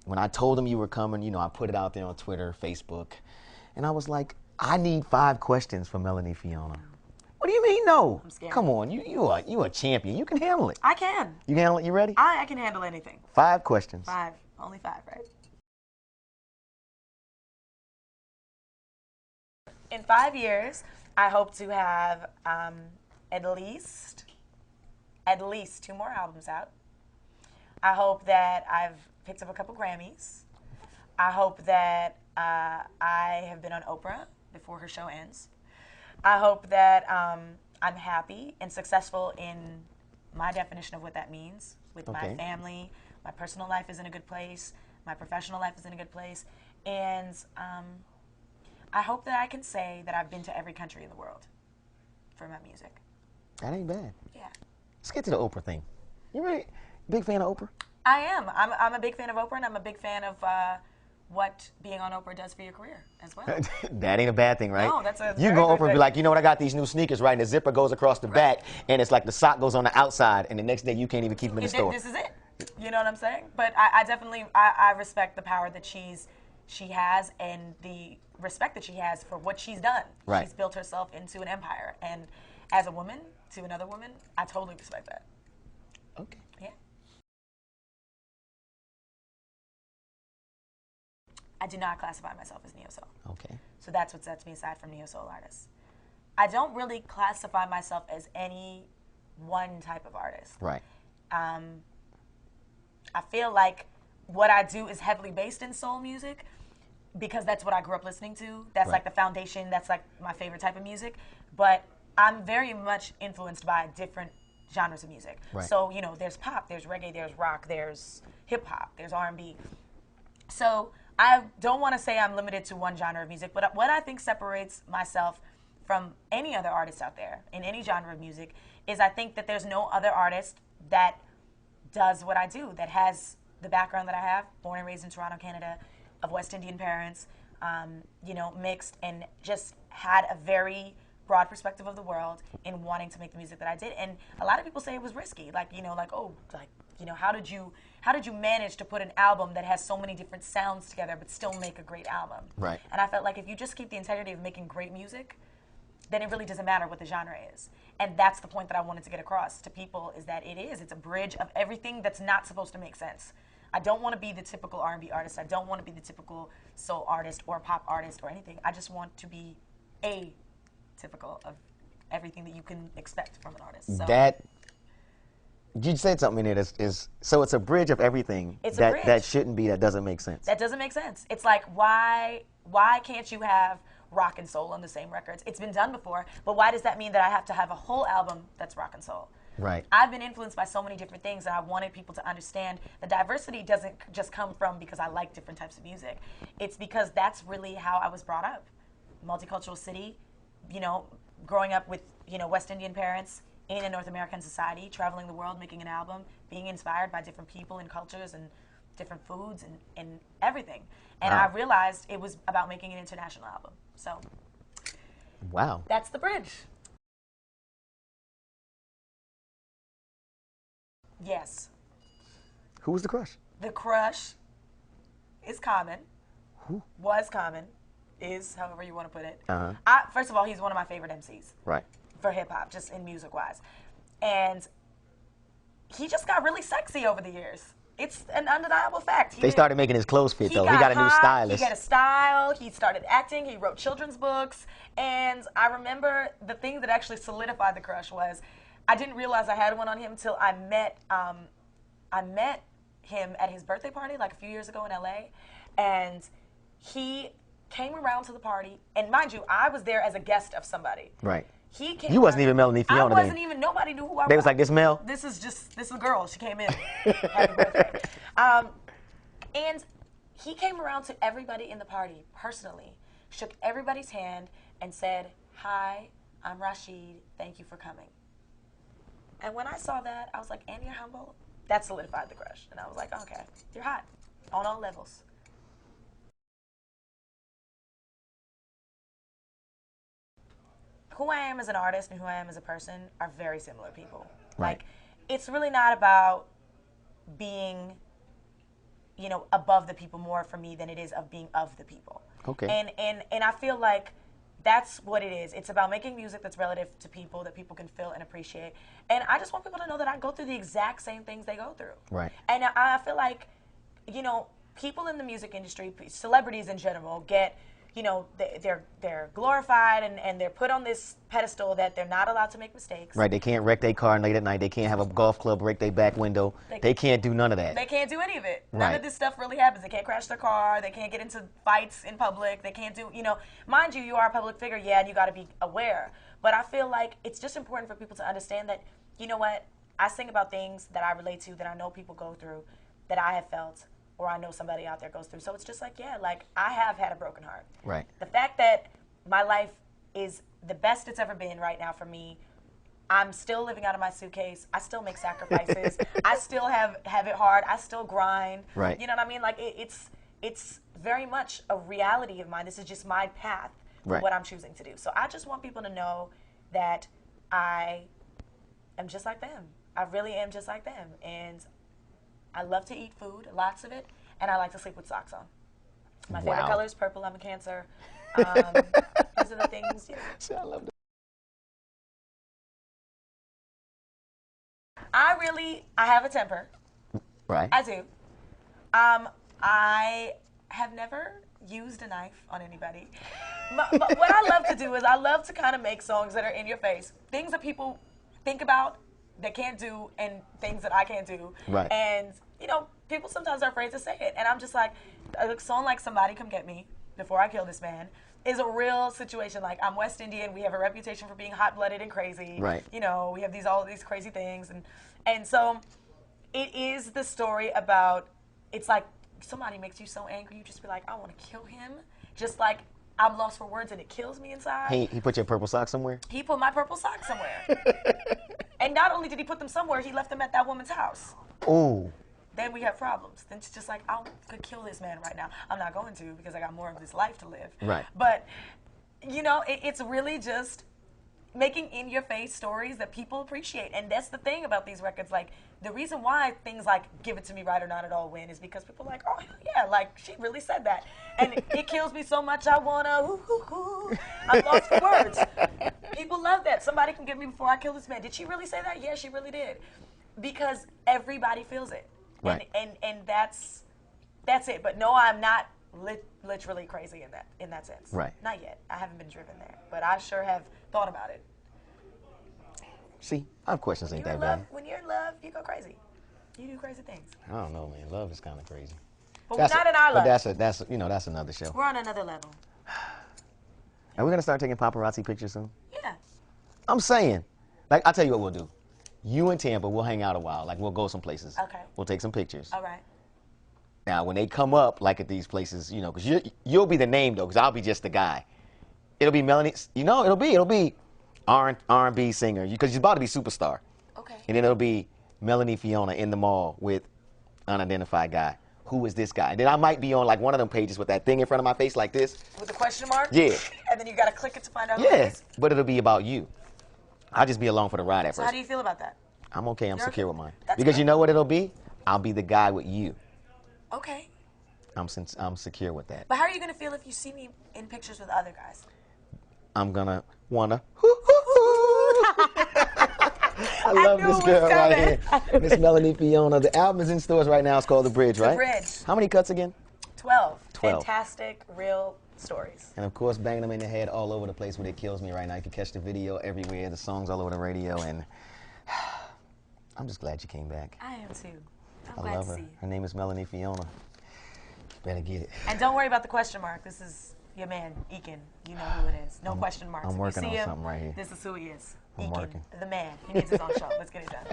when I told him you were coming, you know, I put it out there on Twitter, Facebook, and I was like, I need 5 questions for Melanie Fiona. What do you mean no? I'm scared. Come on, you a champion. You can handle it. I can. You can handle it? You ready? I can handle anything. 5 questions. 5. Only 5, right? In 5 years, I hope to have at least 2 more albums out. I hope that I've picked up a couple Grammys. I hope that I have been on Oprah before her show ends. I hope that I'm happy and successful in my definition of what that means with my family. My personal life is in a good place. My professional life is in a good place. And I hope that I can say that I've been to every country in the world for my music. That ain't bad. Yeah. Let's get to the Oprah thing. You really big fan of Oprah? I am. I'm a big fan of Oprah, and I'm a big fan of what being on Oprah does for your career as well. That ain't a bad thing, right? No, that's a You very go good Oprah and be thing. like, you know what, I got these new sneakers, right? And the zipper goes across the back, and it's like the sock goes on the outside, and the next day you can't even keep them in the store. This is it. You know what I'm saying? But I definitely I respect the power that she has and the respect that she has for what she's done. Right. She's built herself into an empire, and as a woman to another woman, I totally respect that. Okay. Yeah. I do not classify myself as neo-soul. Okay. So that's what sets me aside from neo-soul artists. I don't really classify myself as any one type of artist. Right. I feel like what I do is heavily based in soul music because that's what I grew up listening to. That's like the foundation. That's like my favorite type of music. But I'm very much influenced by different genres of music. Right. So, you know, there's pop, there's reggae, there's rock, there's hip-hop, there's R&B. So I don't want to say I'm limited to one genre of music, but what I think separates myself from any other artist out there in any genre of music is I think that there's no other artist that does what I do, that has the background that I have, born and raised in Toronto, Canada, of West Indian parents, you know, mixed, and just had a very broad perspective of the world in wanting to make the music that I did. And a lot of people say it was risky, like, you know, like, oh, like, you know, how did you manage to put an album that has so many different sounds together but still make a great album? Right. And I felt like if you just keep the integrity of making great music, then it really doesn't matter what the genre is. And that's the point that I wanted to get across to people, is that it's a bridge of everything that's not supposed to make sense. I don't want to be the typical R&B artist. I don't want to be the typical soul artist or pop artist or anything. I just want to be typical of everything that you can expect from an artist. So That you said something in there so it's a bridge of everything that shouldn't be, that doesn't make sense. That doesn't make sense. It's like, why can't you have rock and soul on the same records? It's been done before, but why does that mean that I have to have a whole album that's rock and soul? Right. I've been influenced by so many different things, and I wanted people to understand the diversity doesn't just come from because I like different types of music. It's because that's really how I was brought up. Multicultural city, you know, growing up with, you know, West Indian parents in a North American society, traveling the world, making an album, being inspired by different people and cultures and different foods and everything. And I realized it was about making an international album. So Wow. that's the bridge. Yes. Who was the crush? The crush is Common. Who? Was Common. Is however you want to put it. Uh-huh. First of all, he's one of my favorite MCs. Right. For hip-hop, just in music-wise. And he just got really sexy over the years. It's an undeniable fact. They started making his clothes fit, though. He got a new hot, stylist. He got a style. He started acting. He wrote children's books. And I remember the thing that actually solidified the crush was I didn't realize I had one on him until I met him at his birthday party like a few years ago in LA. And he came around to the party. And mind you, I was there as a guest of somebody. Right. He came You wasn't around- even Melanie Fiona I wasn't then. even, nobody knew who I was. They was like, this Mel? This is a girl. She came in. Happy birthday. And he came around to everybody in the party personally, shook everybody's hand, and said, "Hi, I'm Rashid. Thank you for coming." And when I saw that, I was like, "And you're humble?" That solidified the crush. And I was like, "Okay, you're hot on all levels." Who I am as an artist and who I am as a person are very similar people. Right. Like, it's really not about being, you know, above the people more for me than it is of being of the people. Okay. And I feel like that's what it is. It's about making music that's relative to people, that people can feel and appreciate. And I just want people to know that I go through the exact same things they go through. Right. And I feel like, you know, people in the music industry, celebrities in general, get, you know, they're glorified and they're put on this pedestal that they're not allowed to make mistakes. Right, they can't wreck their car late at night. They can't have a golf club break their back window. They can't do none of that. They can't do any of it. None Right. of this stuff really happens. They can't crash their car. They can't get into fights in public. They can't do, you know, mind you, you are a public figure, yeah, and you got to be aware. But I feel like it's just important for people to understand that, you know what, I sing about things that I relate to, that I know people go through, that I have felt, or I know somebody out there goes through. So it's just like, yeah, like I have had a broken heart. Right. The fact that my life is the best it's ever been right now for me, I'm still living out of my suitcase. I still make sacrifices. I still have it hard. I still grind. Right. You know what I mean? Like it's very much a reality of mine. This is just my path for Right. what I'm choosing to do. So I just want people to know that I am just like them. I really am just like them. And I love to eat food, lots of it, and I like to sleep with socks on. My favorite Wow. color is purple. I'm a Cancer. These are the things. You know. See, I love that. I have a temper. Right. I do. I have never used a knife on anybody. But what I love to do is I love to kind of make songs that are in your face. Things that people think about, that can't do, and things that I can't do. Right. And, you know, people sometimes are afraid to say it. And I'm just like, a song like Somebody Come Get Me, Before I Kill This Man, is a real situation. Like, I'm West Indian. We have a reputation for being hot-blooded and crazy. Right. You know, we have all these crazy things. And so it is the story about, it's like somebody makes you so angry, you just be like, I want to kill him. Just like, I'm lost for words and it kills me inside. He put your purple sock somewhere? He put my purple socks somewhere. And not only did he put them somewhere, he left them at that woman's house. Ooh. Then we have problems. Then it's just like, I could kill this man right now. I'm not going to, because I got more of this life to live. Right. But, you know, it's really just making in-your-face stories that people appreciate. And that's the thing about these records. Like, the reason why things like Give It To Me Right or Not At All win is because people are like, oh, yeah, like, she really said that. And it kills me so much, I wanna, I'm lost for words. People love that. Somebody Can Get Me Before I Kill This Man. Did she really say that? Yeah, she really did. Because everybody feels it. Right. And that's it. But no, I'm not literally crazy in that sense. Right. Not yet. I haven't been driven there. But I sure have thought about it. See, I have questions ain't that bad. When you're in love, you go crazy. You do crazy things. I don't know, man. Love is kind of crazy. But we're not in our love. But that's another show. We're on another level. Are we gonna start taking paparazzi pictures soon? Yeah. I'm saying, like, I'll tell you what we'll do. You and Tampa, we'll hang out a while. Like, we'll go some places. Okay. We'll take some pictures. All right. Now, when they come up, like at these places, you know, because you'll be the name though, because I'll be just the guy. It'll be Melanie. You know, it'll be R&B singer, because she's about to be superstar. Okay. And then it'll be Melanie Fiona in the mall with unidentified guy. Who is this guy? And then I might be on like one of them pages with that thing in front of my face like this. With the question mark? Yeah. And then you got to click it to find out who it Yeah. is? But it'll be about you. I'll just be along for the ride at So first. how do you feel about that? I'm okay. I'm You're secure okay? with mine. That's Because good. you know what it'll be? I'll be the guy with you. Okay. I'm secure with that. But how are you going to feel if you see me in pictures with other guys? I'm gonna wanna. I love knew this it was girl right coming. here, Miss Melanie Fiona. The album is in stores right now. It's called The Bridge, right? The Bridge. How many cuts again? 12. 12. Fantastic, real stories. And of course, banging them in the head all over the place where it kills me right now. You can catch the video everywhere. The songs all over the radio, and I'm just glad you came back. I am too. I'm I glad love to her. see you. Her name is Melanie Fiona. Better get it. And don't worry about the question mark. This is your man, Ekin. You know who it is. No question marks. I'm If you working see on him, something right here. This is who he is. I'm Ekin, working. the man. He needs his own show. Let's get it done.